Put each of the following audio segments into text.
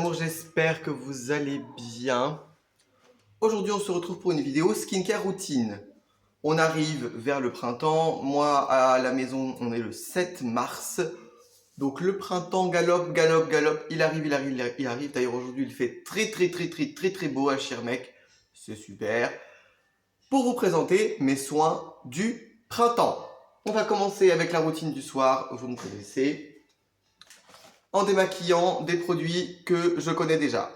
amour, j'espère que vous allez bien. Aujourd'hui, on se retrouve pour une vidéo skincare routine. On arrive vers le printemps. Moi, à la maison, on est le 7 mars. Donc le printemps galope, galope, galope. Il arrive, il arrive, il arrive. D'ailleurs, aujourd'hui, il fait très beau à Schirmeck. C'est super. Pour vous présenter mes soins du printemps. On va commencer avec la routine du soir. Vous me connaissez. En démaquillant des produits que je connais déjà.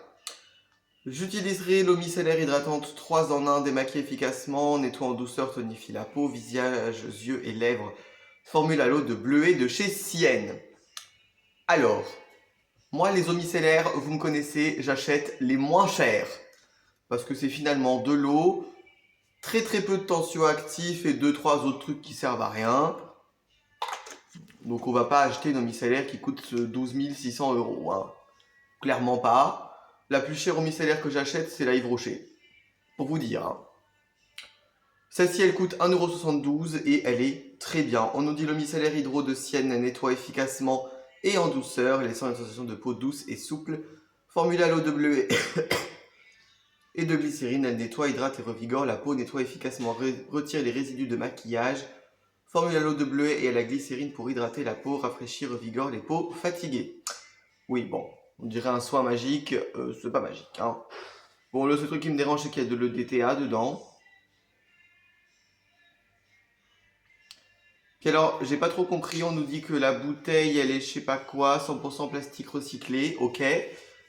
J'utiliserai l'eau micellaire hydratante 3 en 1, démaquille efficacement, nettoie en douceur, tonifie la peau, visage, yeux et lèvres. Formule à l'eau de bleuet de chez Sienne. Alors, moi les eaux micellaires, vous me connaissez, j'achète les moins chères. Parce que c'est finalement de l'eau, très peu de tensioactifs et 2-3 autres trucs qui servent à rien. Donc on va pas acheter une eau micellaire qui coûte 12 600 €. Hein. Clairement pas. La plus chère eau micellaire que j'achète, c'est la Yves Rocher. Pour vous dire. Hein. Celle-ci, elle coûte 1,72 € et elle est très bien. On nous dit le micellaire hydro de Sienne nettoie efficacement et en douceur, laissant une sensation de peau douce et souple. Formule à l'eau de bleuet et de glycérine, elle nettoie, hydrate et revigore la peau, nettoie efficacement, retire les résidus de maquillage. Formule à l'eau de bleuet et à la glycérine pour hydrater la peau, rafraîchir, revigore les peaux fatiguées. Oui, bon, on dirait un soin magique, c'est pas magique. Hein. Bon, le seul truc qui me dérange, c'est qu'il y a de l'EDTA dedans. Puis alors, j'ai pas trop compris, on nous dit que la bouteille, elle est je sais pas quoi, 100% plastique recyclé, ok.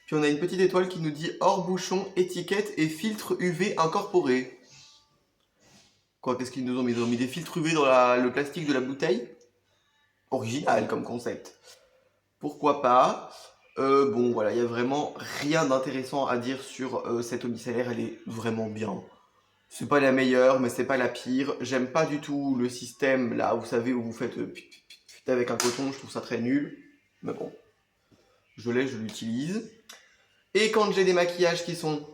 Puis on a une petite étoile qui nous dit hors bouchon, étiquette et filtre UV incorporé. Quoi, qu'est-ce qu'ils nous ont mis? Ils ont mis des filtres UV dans le plastique de la bouteille? Original comme concept. Pourquoi pas? Bon, voilà, il n'y a vraiment rien d'intéressant à dire sur cette eau micellaire, elle est vraiment bien. C'est pas la meilleure, mais c'est pas la pire. J'aime pas du tout le système, là, vous savez, où vous faites avec un coton, je trouve ça très nul. Mais bon, je l'ai, je l'utilise. Et quand j'ai des maquillages qui sont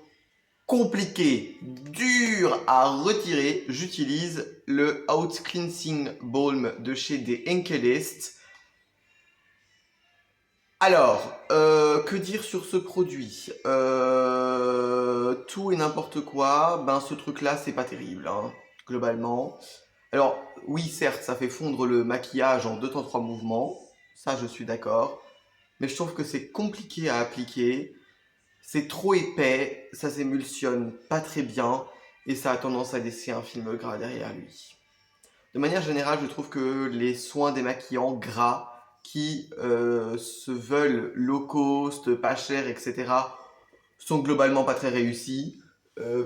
compliqués, durs à retirer, j'utilise le Out Cleansing Balm de chez The Enkelist. Alors, que dire sur ce produit? Tout et n'importe quoi, ben ce truc-là, c'est pas terrible, hein, globalement. Alors, oui, certes, ça fait fondre le maquillage en 2 temps 3 mouvements, ça je suis d'accord, mais je trouve que c'est compliqué à appliquer, c'est trop épais, ça s'émulsionne pas très bien, et ça a tendance à laisser un film gras derrière lui. De manière générale, je trouve que les soins démaquillants gras qui se veulent low cost, pas chers, etc., sont globalement pas très réussis,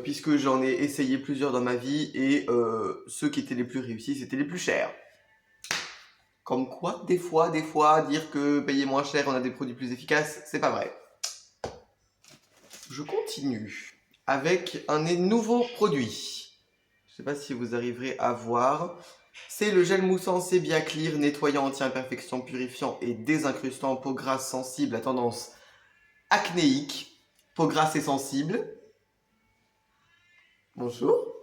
puisque j'en ai essayé plusieurs dans ma vie et ceux qui étaient les plus réussis, c'était les plus chers. Comme quoi, des fois, dire que payer moins cher, on a des produits plus efficaces, c'est pas vrai. Je continue avec un nouveau produit. Je sais pas si vous arriverez à voir. C'est le gel moussant Sebia Clear, nettoyant, anti-imperfection, purifiant et désincrustant, peau grasse sensible à tendance acnéique, peau grasse et sensible. Bonjour.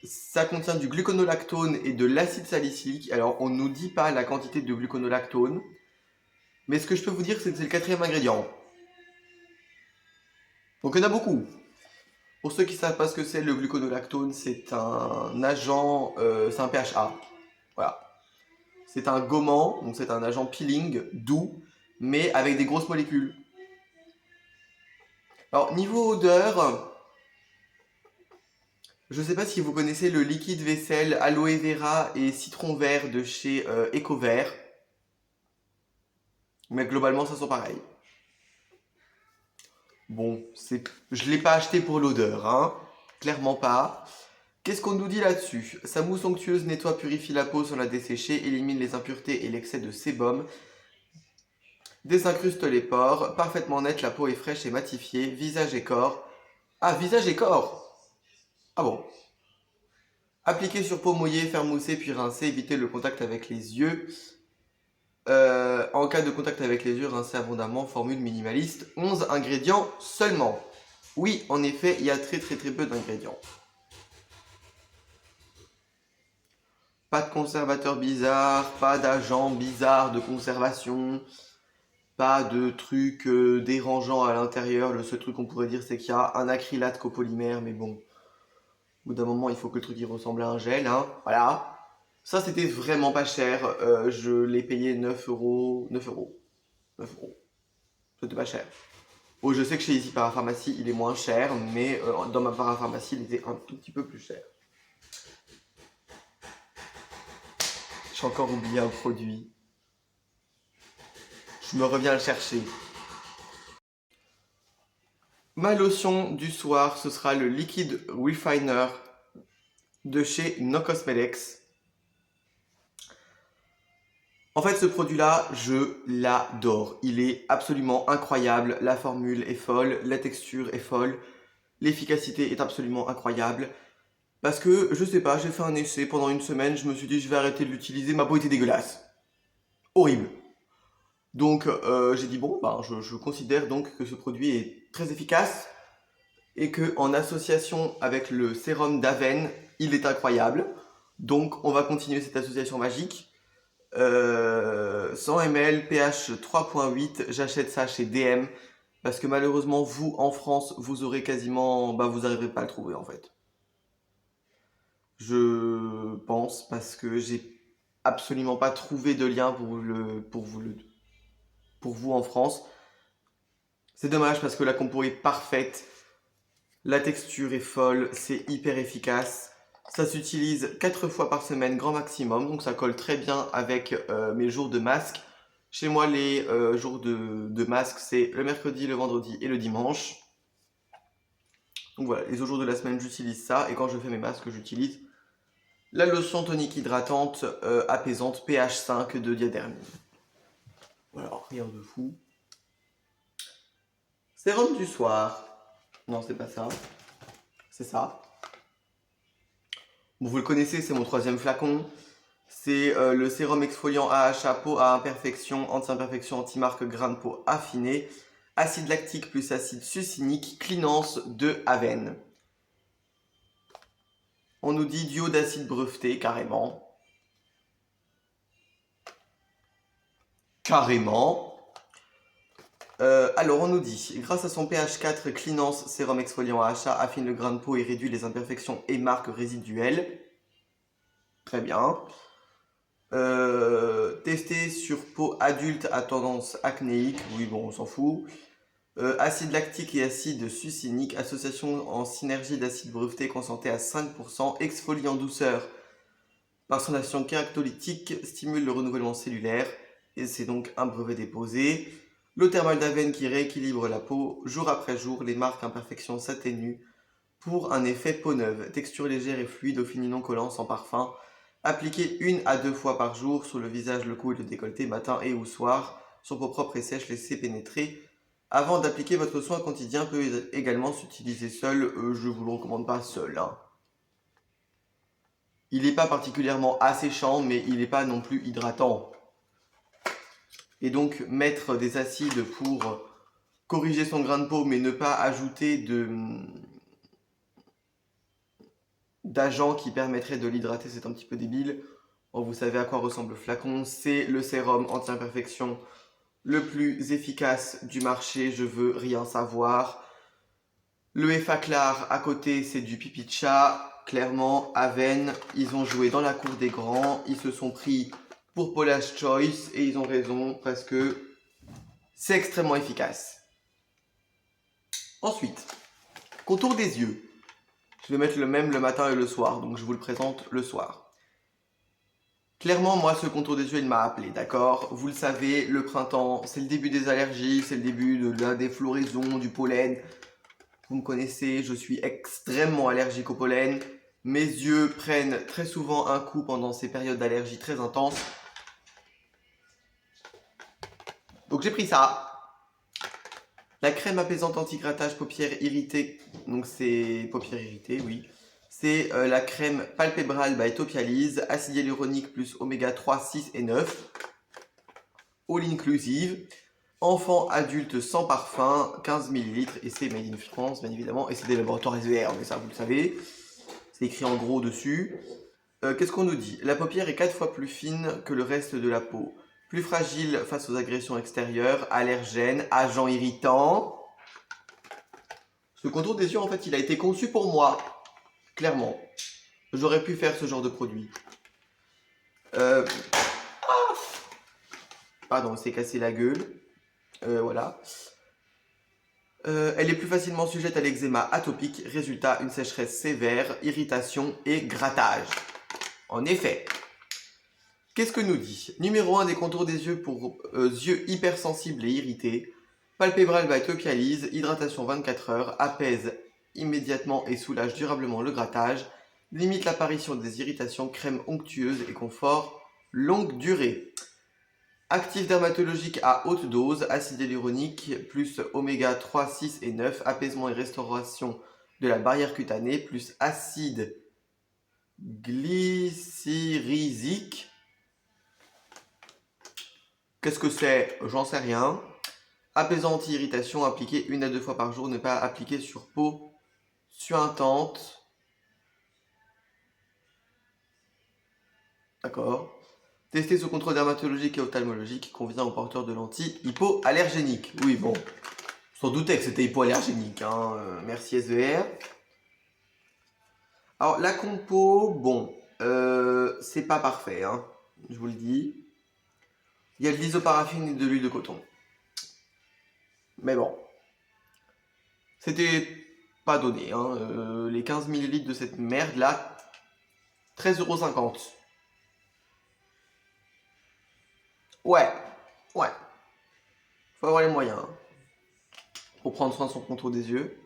Ça contient du gluconolactone et de l'acide salicylique. Alors, on ne nous dit pas la quantité de gluconolactone. Mais ce que je peux vous dire, c'est que c'est le 4e ingrédient. Donc, il y en a beaucoup. Pour ceux qui ne savent pas ce que c'est, le gluconolactone, c'est un agent, c'est un PHA. Voilà. C'est un gommant, donc c'est un agent peeling doux, mais avec des grosses molécules. Alors, niveau odeur, je ne sais pas si vous connaissez le liquide vaisselle aloe vera et citron vert de chez Ecovert. Mais globalement, ça sent pareil. Bon, je ne l'ai pas acheté pour l'odeur, hein. Clairement pas. Qu'est-ce qu'on nous dit là-dessus? Sa mousse onctueuse nettoie, purifie la peau sans la dessécher, élimine les impuretés et l'excès de sébum, désincruste les pores, parfaitement nette, la peau est fraîche et matifiée, visage et corps. Ah, visage et corps! Ah bon. Appliquer sur peau mouillée, faire mousser puis rincer, éviter le contact avec les yeux. En cas de contact avec les yeux, rincer abondamment, formule minimaliste, 11 ingrédients seulement. Oui, en effet, il y a très peu d'ingrédients. Pas de conservateur bizarre, pas d'agent bizarre de conservation. pas de trucs dérangeants à l'intérieur. Le seul truc qu'on pourrait dire, c'est qu'il y a un acrylate copolymère, mais bon, au bout d'un moment, il faut que le truc il ressemble à un gel, hein. Voilà. Ça, c'était vraiment pas cher. Je l'ai payé 9 euros. 9 euros. 9 euros. C'était pas cher. Oh, je sais que chez Easy Parapharmacie, il est moins cher, mais dans ma parapharmacie, il était un tout petit peu plus cher. J'ai encore oublié un produit. Je me reviens le chercher. Ma lotion du soir, ce sera le Liquid Refiner de chez No Cosmetics. En fait, ce produit-là, je l'adore. Il est absolument incroyable. La formule est folle, la texture est folle, l'efficacité est absolument incroyable. Parce que, je sais pas, j'ai fait un essai pendant une semaine, je me suis dit je vais arrêter de l'utiliser, ma peau était dégueulasse. Horrible. Donc j'ai dit bon, ben, je considère donc que ce produit est très efficace et que en association avec le sérum d'Aven, il est incroyable. Donc on va continuer cette association magique. 100 ml, pH 3.8, j'achète ça chez DM parce que malheureusement vous en France vous aurez quasiment, bah vous n'arriverez pas à le trouver en fait. Je pense parce que j'ai absolument pas trouvé de lien pour vous en France. C'est dommage parce que la compo est parfaite, la texture est folle, c'est hyper efficace. Ça s'utilise 4 fois par semaine, grand maximum, donc ça colle très bien avec mes jours de masque. Chez moi, les jours de masque, c'est le mercredi, le vendredi et le dimanche. Donc voilà, les autres jours de la semaine, j'utilise ça. Et quand je fais mes masques, j'utilise la lotion tonique hydratante apaisante pH 5 de Diadermine. Voilà, rien de fou. Sérum du soir. Non, c'est pas ça. C'est ça. Bon, vous le connaissez, c'est mon 3e flacon. C'est le sérum exfoliant AHA peau à imperfection, anti-imperfection, anti-marque, grain de peau affiné, acide lactique plus acide succinique, Clinance de Aven. On nous dit duo d'acide breveté, carrément. Carrément. Alors on nous dit, grâce à son pH 4, Clinance sérum exfoliant AHA affine le grain de peau et réduit les imperfections et marques résiduelles. Très bien. Testé sur peau adulte à tendance acnéique, oui bon on s'en fout. Acide lactique et acide succinique, association en synergie d'acide breveté concentré à 5%, exfolie en douceur par son action caractolytique, stimule le renouvellement cellulaire, et c'est donc un brevet déposé. L'eau thermale d'Aven qui rééquilibre la peau, jour après jour, les marques imperfections s'atténuent pour un effet peau neuve, texture légère et fluide, au fini non collant, sans parfum. Appliquez 1 à 2 fois par jour sur le visage, le cou et le décolleté, matin et ou soir. Sur peau propre et sèche, laissez pénétrer. Avant d'appliquer votre soin quotidien, peut également s'utiliser seul. Je vous le recommande pas seul. Hein. Il n'est pas particulièrement asséchant, mais il n'est pas non plus hydratant. Et donc mettre des acides pour corriger son grain de peau, mais ne pas ajouter d'agents qui permettraient de l'hydrater, c'est un petit peu débile. Bon, vous savez à quoi ressemble le flacon. C'est le sérum anti-imperfection le plus efficace du marché, je veux rien savoir. Le Effaclar à côté, c'est du pipi de chat. Clairement, Aven, ils ont joué dans la cour des grands. Ils se sont pris pour Paula's Choice et ils ont raison parce que c'est extrêmement efficace. Ensuite, contour des yeux. Je vais mettre le même le matin et le soir, donc je vous le présente le soir. Clairement, moi, ce contour des yeux, il m'a appelé, d'accord? Vous le savez, le printemps, c'est le début des allergies, c'est le début de la défloraison, du pollen. Vous me connaissez, je suis extrêmement allergique au pollen. Mes yeux prennent très souvent un coup pendant ces périodes d'allergie très intenses. Donc j'ai pris ça. La crème apaisante anti-grattage paupières irritées. Donc c'est paupières irritées, oui. C'est la crème Palpebral by Topialise, acide hyaluronique plus oméga 3, 6 et 9. All inclusive. Enfant, adulte, sans parfum, 15 ml. Et c'est made in France, bien évidemment. Et c'est des laboratoires SVR, mais ça vous le savez. C'est écrit en gros dessus. Qu'est-ce qu'on nous dit? La paupière est 4 fois plus fine que le reste de la peau. plus fragile face aux agressions extérieures, allergène, agent irritant. Ce contour des yeux, en fait, il a été conçu pour moi, clairement. J'aurais pu faire ce genre de produit. Pardon, on s'est cassé la gueule. Voilà. Elle est plus facilement sujette à l'eczéma atopique. Résultat, une sécheresse sévère, irritation et grattage. En effet. Qu'est-ce que nous dit? Numéro 1 des contours des yeux pour yeux hypersensibles et irrités. Palpebral by Topialise, hydratation 24 heures, apaise immédiatement et soulage durablement le grattage, limite l'apparition des irritations, crème onctueuse et confort longue durée. Actif dermatologique à haute dose, acide hyaluronique, plus oméga 3, 6 et 9, apaisement et restauration de la barrière cutanée, plus acide glycyrrhizique. Qu'est-ce que c'est? J'en sais rien. Apaisant anti-irritation, appliqué 1 à 2 fois par jour, ne pas appliquer sur peau suintante. D'accord. Tester sous contrôle dermatologique et ophtalmologique, convient aux porteurs de lentilles hypoallergéniques. Oui, bon, sans douter que c'était hypoallergénique. Hein. Merci SVR. Alors, la compo, bon, c'est pas parfait, hein, je vous le dis. Il y a de l'isoparaffine et de l'huile de coton. Mais bon, c'était pas donné. Hein. Les 15 ml de cette merde là, 13,50 €. Ouais, ouais. Faut avoir les moyens hein, pour prendre soin de son contour des yeux.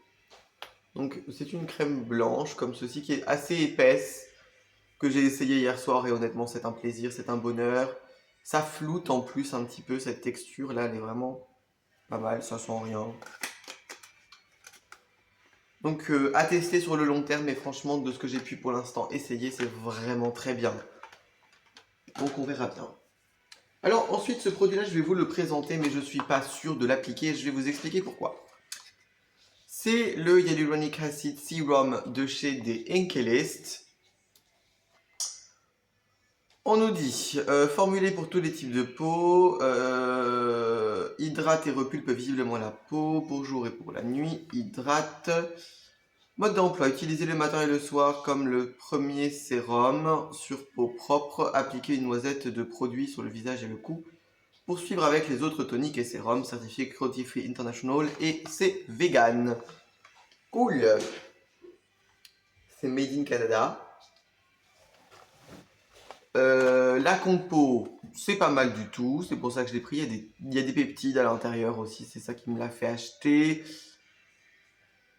Donc c'est une crème blanche comme ceci qui est assez épaisse, que j'ai essayé hier soir et honnêtement c'est un plaisir, c'est un bonheur. Ça floute en plus un petit peu cette texture là, elle est vraiment pas mal, ça sent rien. Donc à tester sur le long terme, mais franchement de ce que j'ai pu pour l'instant essayer, c'est vraiment très bien. Donc on verra bien. Alors ensuite ce produit là je vais vous le présenter mais je suis pas sûr de l'appliquer, je vais vous expliquer pourquoi. C'est le Hyaluronic Acid Serum de chez The Inkélist. On nous dit, formulé pour tous les types de peau, hydrate et repulpe visiblement la peau, pour jour et pour la nuit, hydrate. Mode d'emploi, utiliser le matin et le soir comme le premier sérum sur peau propre, appliquer une noisette de produit sur le visage et le cou, poursuivre avec les autres toniques et sérums, certifié Cruelty Free International et c'est vegan. Cool. C'est made in Canada. La compo, c'est pas mal du tout, c'est pour ça que je l'ai pris. Il y a des peptides à l'intérieur aussi, c'est ça qui me l'a fait acheter.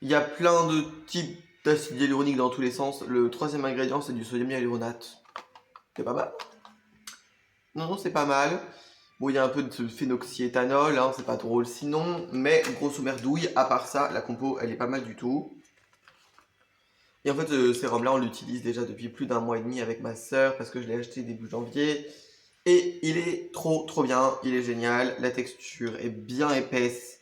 Il y a plein de types d'acide hyaluronique dans tous les sens. Le troisième ingrédient, c'est du sodium hyaluronate. C'est pas mal. Non, c'est pas mal. Bon, il y a un peu de phénoxyéthanol, hein, c'est pas drôle sinon, mais grosso merdouille, à part ça, la compo, elle est pas mal du tout. Et en fait, ce sérum-là, on l'utilise déjà depuis plus d'1 mois et demi avec ma sœur parce que je l'ai acheté début janvier. Et il est trop bien, il est génial. La texture est bien épaisse.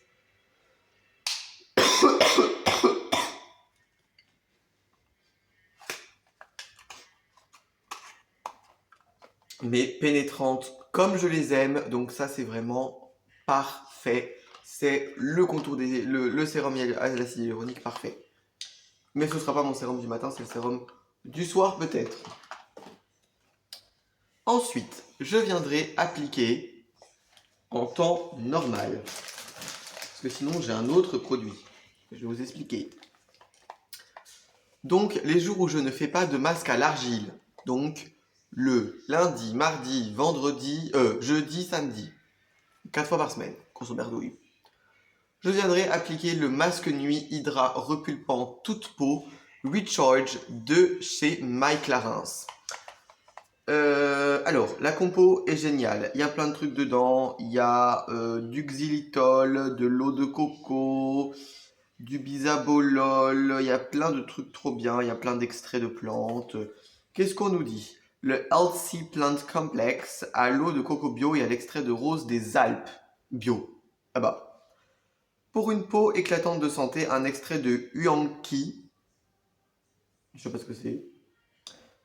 Mais pénétrante comme je les aime. Donc ça, c'est vraiment parfait. C'est le contour le sérum à l'acide hyaluronique parfait. Mais ce ne sera pas mon sérum du matin, c'est le sérum du soir peut-être. Ensuite, je viendrai appliquer en temps normal. Parce que sinon, j'ai un autre produit. Je vais vous expliquer. Donc, les jours où je ne fais pas de masque à l'argile. Donc, le lundi, mardi, vendredi, jeudi, samedi. 4 fois par semaine, grosso merdouille. Je viendrai appliquer le masque nuit Hydra repulpant toute peau Recharge de chez My Clarins. Alors, la compo est géniale. Il y a plein de trucs dedans. Il y a du xylitol, de l'eau de coco, du bisabolol. Il y a plein de trucs trop bien. Il y a plein d'extraits de plantes. Qu'est-ce qu'on nous dit? Le Healthy Plant Complex à l'eau de coco bio et à l'extrait de rose des Alpes bio. Ah bah. Pour une peau éclatante de santé, un extrait de Huanqi. Je sais pas ce que c'est.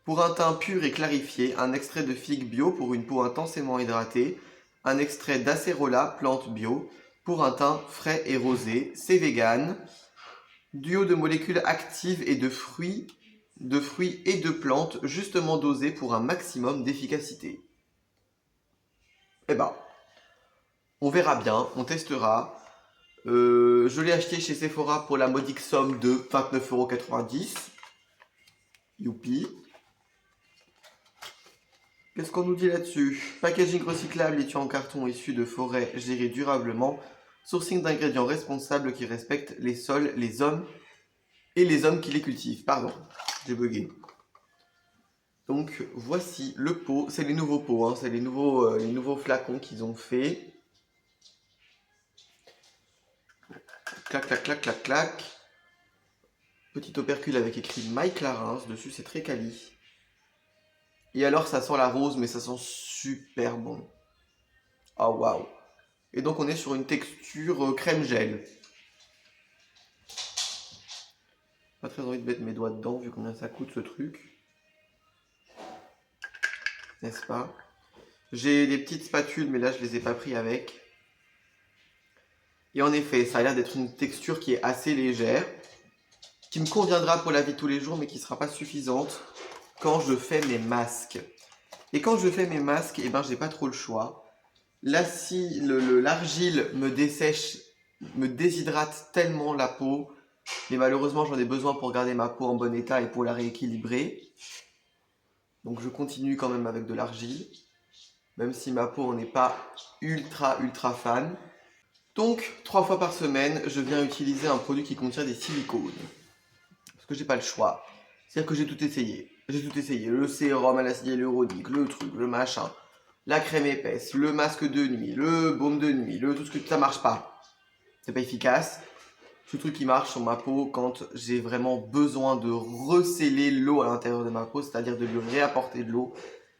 Pour un teint pur et clarifié, un extrait de figue bio pour une peau intensément hydratée, un extrait d'acérola, plante bio, pour un teint frais et rosé. C'est vegan. Duo de molécules actives et de fruits et de plantes justement dosés pour un maximum d'efficacité. Eh ben, on verra bien, on testera. Je l'ai acheté chez Sephora pour la modique somme de 29,90 €. Youpi. Qu'est-ce qu'on nous dit là-dessus? Packaging recyclable, étui en carton issu de forêts gérées durablement. Sourcing d'ingrédients responsables qui respectent les sols, les hommes et les hommes qui les cultivent. Pardon, j'ai bugué. Donc voici le pot. C'est les nouveaux pots, hein. C'est les nouveaux flacons qu'ils ont fait. Clac, clac, clac, clac, clac. Petit opercule avec écrit My Clarins dessus, c'est très quali. Et alors ça sent la rose, mais ça sent super bon. Ah waouh. Et donc on est sur une texture crème gel. Pas très envie de mettre mes doigts dedans vu combien ça coûte ce truc. N'est-ce pas? J'ai des petites spatules, mais là je les ai pas pris avec. Et en effet, ça a l'air d'être une texture qui est assez légère, qui me conviendra pour la vie de tous les jours, mais qui ne sera pas suffisante quand je fais mes masques. Et quand je fais mes masques, eh ben, j'ai pas trop le choix. Là, si l'argile me dessèche, me déshydrate tellement la peau, mais malheureusement, j'en ai besoin pour garder ma peau en bon état et pour la rééquilibrer. Donc, je continue quand même avec de l'argile, même si ma peau n'est pas ultra fan. Donc, 3 fois par semaine, je viens utiliser un produit qui contient des silicones. Parce que j'ai pas le choix. C'est-à-dire que j'ai tout essayé. J'ai tout essayé. Le sérum à l'acide hyaluronique, le truc, le machin, la crème épaisse, le masque de nuit, le baume de nuit, tout ce que ça marche pas. C'est pas efficace. Ce truc qui marche sur ma peau quand j'ai vraiment besoin de recéler l'eau à l'intérieur de ma peau, c'est-à-dire de lui réapporter de l'eau,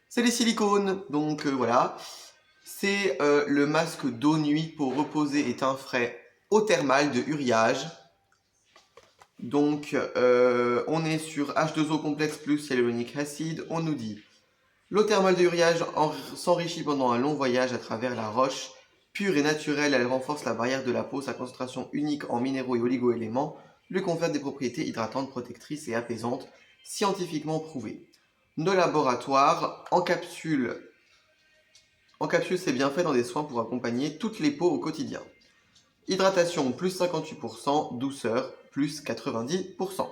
c'est les silicones. Donc voilà. C'est le masque d'eau nuit pour reposer et teint frais eau thermale de Uriage. Donc on est sur H2O complexe plus hyaluronic acid. On nous dit l'eau thermale de Uriage s'enrichit pendant un long voyage à travers la roche. Pure et naturelle, elle renforce la barrière de la peau. Sa concentration unique en minéraux et oligo-éléments lui confère des propriétés hydratantes, protectrices et apaisantes, scientifiquement prouvées. Nos laboratoires en capsule. En capsule, c'est bien fait dans des soins pour accompagner toutes les peaux au quotidien. Hydratation, plus 58%, douceur, plus 90%.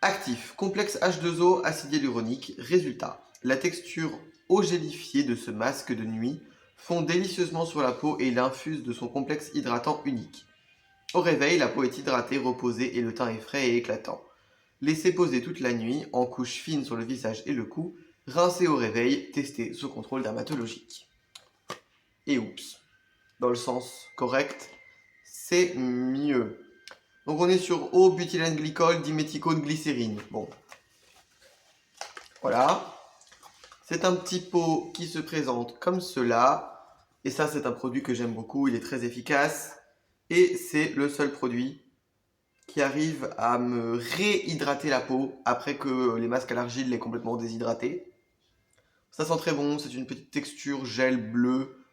Actif, complexe H2O, acide hyaluronique. Résultat, la texture eau gélifiée de ce masque de nuit fond délicieusement sur la peau et il infuse de son complexe hydratant unique. Au réveil, la peau est hydratée, reposée et le teint est frais et éclatant. Laissez poser toute la nuit, en couche fine sur le visage et le cou. Rincez au réveil, testez sous contrôle dermatologique. Et oups, dans le sens correct, c'est mieux. Donc on est sur eau, butylène glycol, diméthicone, glycérine. Bon, voilà. C'est un petit pot qui se présente comme cela. Et ça, c'est un produit que j'aime beaucoup, il est très efficace. Et c'est le seul produit qui arrive à me réhydrater la peau après que les masques à l'argile l'aient complètement déshydraté. Ça sent très bon, c'est une petite texture gel bleu,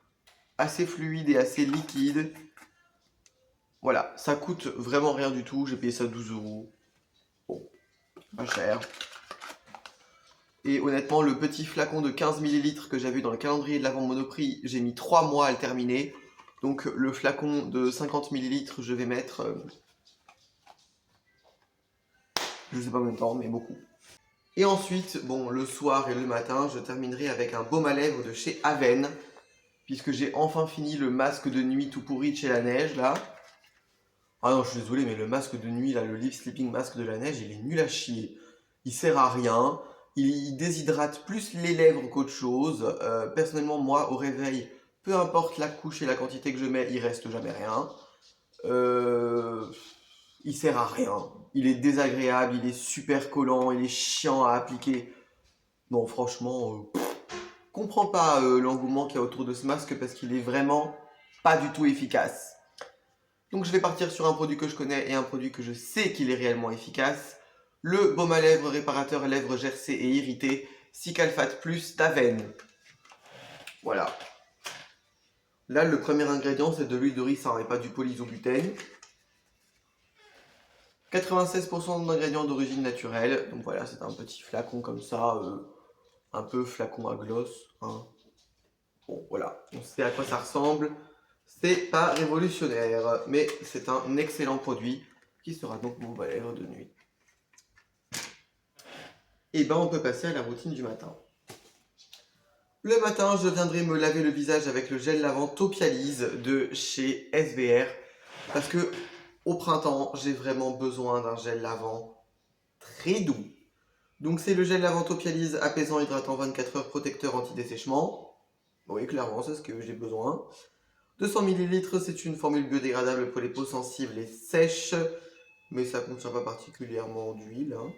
assez fluide et assez liquide. Voilà, ça coûte vraiment rien du tout, j'ai payé ça 12 €. Bon, pas cher. Et honnêtement, le petit flacon de 15 ml que j'avais dans le calendrier de l'avant Monoprix, j'ai mis 3 mois à le terminer. Donc le flacon de 50 ml, je vais mettre... je sais pas combien de temps, mais beaucoup. Et ensuite, bon, le soir et le matin, je terminerai avec un baume à lèvres de chez Aven. Puisque j'ai enfin fini le masque de nuit tout pourri de chez La Neige, là. Ah non, je suis désolé, mais le masque de nuit, là, le Lip Sleeping Mask de La Neige, il est nul à chier. Il sert à rien. Il déshydrate plus les lèvres qu'autre chose. Personnellement, moi, au réveil, peu importe la couche et la quantité que je mets, il reste jamais rien. Il sert à rien. Il est désagréable, il est super collant, il est chiant à appliquer. Non, franchement, comprends pas l'engouement qu'il y a autour de ce masque parce qu'il est vraiment pas du tout efficace. Donc je vais partir sur un produit que je connais et un produit que je sais qu'il est réellement efficace. Le baume à lèvres réparateur lèvres gercées et irritées Cicalfate Plus d'Aven. Voilà. Là, le premier ingrédient, c'est de l'huile de ricin et pas du polysobutène. 96% d'ingrédients d'origine naturelle. Donc voilà, c'est un petit flacon comme ça, un peu flacon à gloss. Hein. Bon, voilà, on sait à quoi ça ressemble. C'est pas révolutionnaire, mais c'est un excellent produit qui sera donc mon balèvre de nuit. Et ben, on peut passer à la routine du matin. Le matin, je viendrai me laver le visage avec le gel lavant Topialise de chez SVR. Parce que au printemps, j'ai vraiment besoin d'un gel lavant très doux. Donc c'est le gel lavant Topialise apaisant, hydratant 24 heures, protecteur anti-dessèchement. Oui, clairement, c'est ce que j'ai besoin. 200 ml, c'est une formule biodégradable pour les peaux sensibles et sèches. Mais ça ne contient pas particulièrement d'huile. Hein.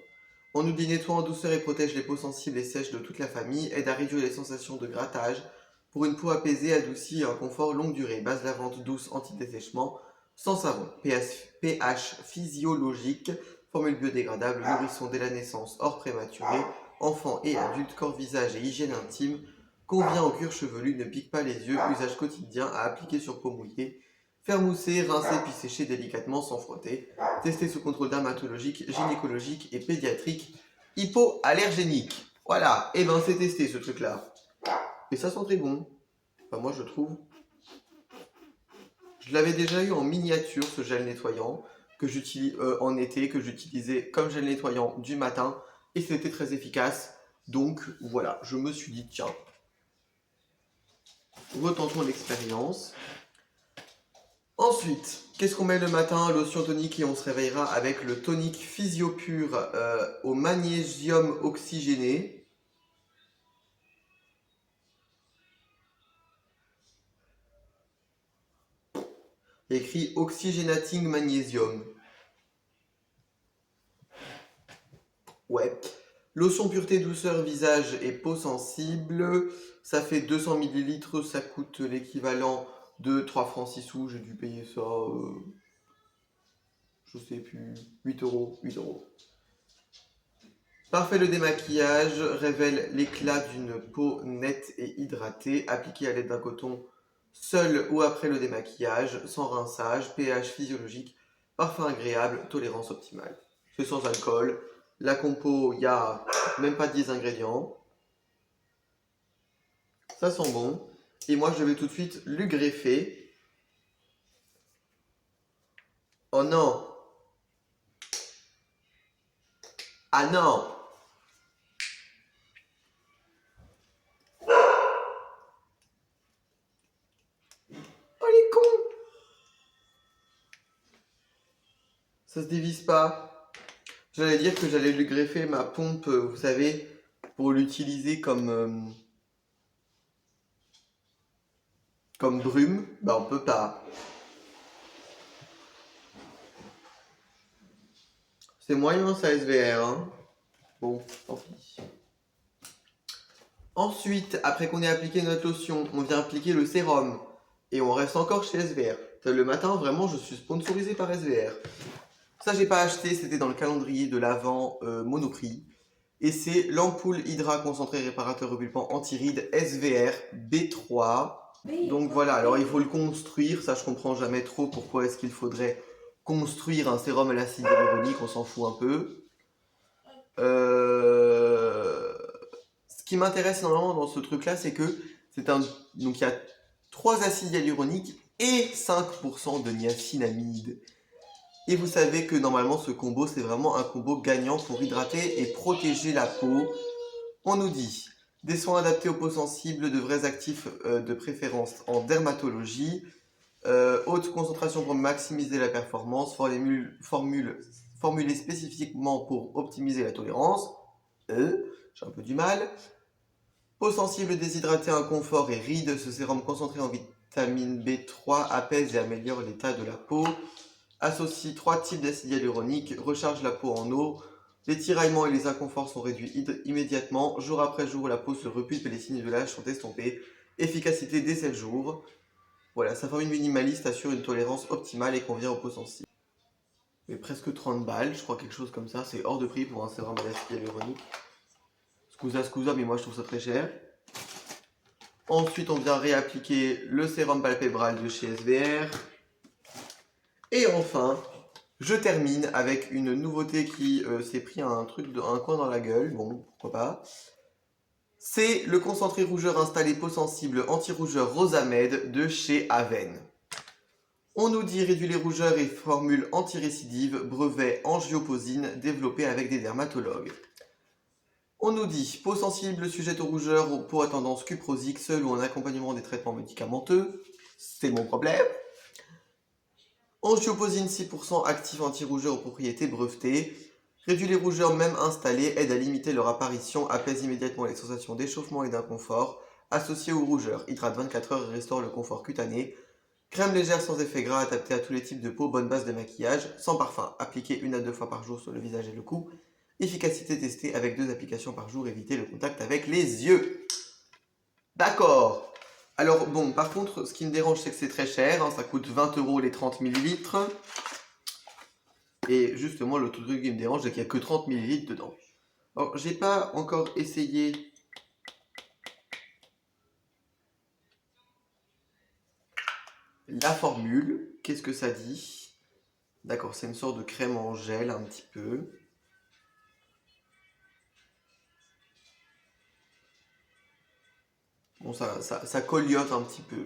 On nous dit nettoie en douceur et protège les peaux sensibles et sèches de toute la famille, aide à réduire les sensations de grattage, pour une peau apaisée, adoucie et un confort longue durée, base lavante douce anti-dessèchement, sans savon, pH physiologique, formule biodégradable, nourrisson dès la naissance, hors prématuré, enfant et adulte, corps, visage et hygiène intime, convient au cuir chevelu, ne pique pas les yeux, usage quotidien à appliquer sur peau mouillée, faire mousser, rincer puis sécher délicatement sans frotter. Testé sous contrôle dermatologique, gynécologique et pédiatrique, hypoallergénique. Voilà, et ben c'est testé ce truc-là. Et ça sent très bon. Enfin moi je trouve. Je l'avais déjà eu en miniature ce gel nettoyant que j'utilise en été, que j'utilisais comme gel nettoyant du matin et c'était très efficace. Donc voilà, je me suis dit tiens, retentons l'expérience. Ensuite, qu'est-ce qu'on met le matin? Lotion tonique et on se réveillera avec le tonique Physiopure au magnésium oxygéné. Écrit Oxygenating Magnesium. Ouais. Lotion pureté douceur visage et peau sensible. Ça fait 200 ml. Ça coûte l'équivalent de 3 francs 6 sous. J'ai dû payer ça, je sais plus, 8 euros. 8 euros. Parfait le démaquillage. Révèle l'éclat d'une peau nette et hydratée. Appliqué à l'aide d'un coton seul ou après le démaquillage, sans rinçage, pH physiologique, parfum agréable, tolérance optimale. C'est sans alcool. La compo, il n'y a même pas 10 ingrédients. Ça sent bon. Et moi, je vais tout de suite le greffer. Oh non! Ah non! Oh les cons! Ça se dévisse pas. J'allais dire que j'allais lui greffer ma pompe, vous savez, pour l'utiliser comme brume. Bah on peut pas. C'est moyen ça SVR, hein. Bon, tant pis. Ensuite, après qu'on ait appliqué notre lotion, on vient appliquer le sérum. Et on reste encore chez SVR. Le matin, vraiment, je suis sponsorisé par SVR. Ça, j'ai pas acheté, c'était dans le calendrier de l'Avent Monoprix. Et c'est l'ampoule Hydra concentré réparateur repulpant anti-rides SVR B3. Donc voilà, alors il faut le construire. Ça, je comprends jamais trop pourquoi est-ce qu'il faudrait construire un sérum à l'acide hyaluronique, on s'en fout un peu. Ce qui m'intéresse énormément dans ce truc-là, c'est que donc il y a 3 acides hyaluroniques et 5% de niacinamide. Et vous savez que normalement ce combo, c'est vraiment un combo gagnant pour hydrater et protéger la peau. On nous dit des soins adaptés aux peaux sensibles, de vrais actifs de préférence en dermatologie, haute concentration pour maximiser la performance, formulées spécifiquement pour optimiser la tolérance. J'ai un peu du mal. Peau sensible, déshydratée, inconfort et rides, ce sérum concentré en vitamine B3 apaise et améliore l'état de la peau. Associe 3 types d'acide hyaluronique, recharge la peau en eau. Les tiraillements et les inconforts sont réduits immédiatement. Jour après jour, la peau se repulpe et les signes de l'âge sont estompés. Efficacité dès 7 jours. Voilà, sa formule minimaliste assure une tolérance optimale et convient aux peaux sensibles. Mais presque 30 balles, je crois quelque chose comme ça. C'est hors de prix pour un sérum à l'acide hyaluronique. Scusa, mais moi je trouve ça très cher. Ensuite, on vient réappliquer le sérum palpébral de chez SVR. Et enfin, je termine avec une nouveauté qui s'est pris un coin dans la gueule. Bon, pourquoi pas. C'est le concentré rougeur installé peau sensible anti-rougeur Rosamed de chez Aven. On nous dit réduit les rougeurs et formule anti-récidive, brevet angioposine développé avec des dermatologues. On nous dit peau sensible sujette aux rougeurs, aux peaux à tendance cuprosique, seule ou en accompagnement des traitements médicamenteux. C'est mon problème. Angioposine 6% actif anti-rougeur aux propriétés brevetées. Réduit les rougeurs même installées, aide à limiter leur apparition, apaise immédiatement les sensations d'échauffement et d'inconfort associées aux rougeurs, hydrate 24 heures et restaure le confort cutané. Crème légère sans effet gras adaptée à tous les types de peau, bonne base de maquillage, sans parfum, appliquée 1 à 2 fois par jour sur le visage et le cou. Efficacité testée avec 2 applications par jour, éviter le contact avec les yeux. D'accord. Alors bon, par contre, ce qui me dérange, c'est que c'est très cher, hein, ça coûte 20 € les 30 ml. Et justement, le truc qui me dérange, c'est qu'il n'y a que 30 ml dedans. Alors, j'ai pas encore essayé la formule. Qu'est-ce que ça dit? D'accord, c'est une sorte de crème en gel un petit peu. Bon, ça coliote un petit peu.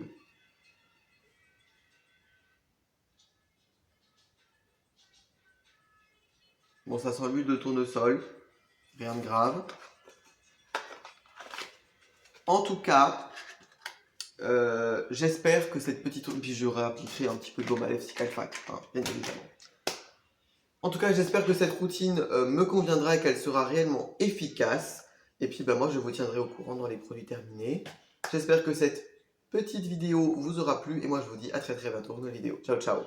Bon, ça sent l'huile de tournesol. Rien de grave. En tout cas, j'espère que cette petite... Puis je réappliquerai un petit peu d'eau Balef Cicalfac, hein, bien évidemment. En tout cas, j'espère que cette routine me conviendra et qu'elle sera réellement efficace. Et puis moi, je vous tiendrai au courant dans les produits terminés. J'espère que cette petite vidéo vous aura plu. Et moi, je vous dis à très bientôt pour une nouvelle vidéo. Ciao, ciao.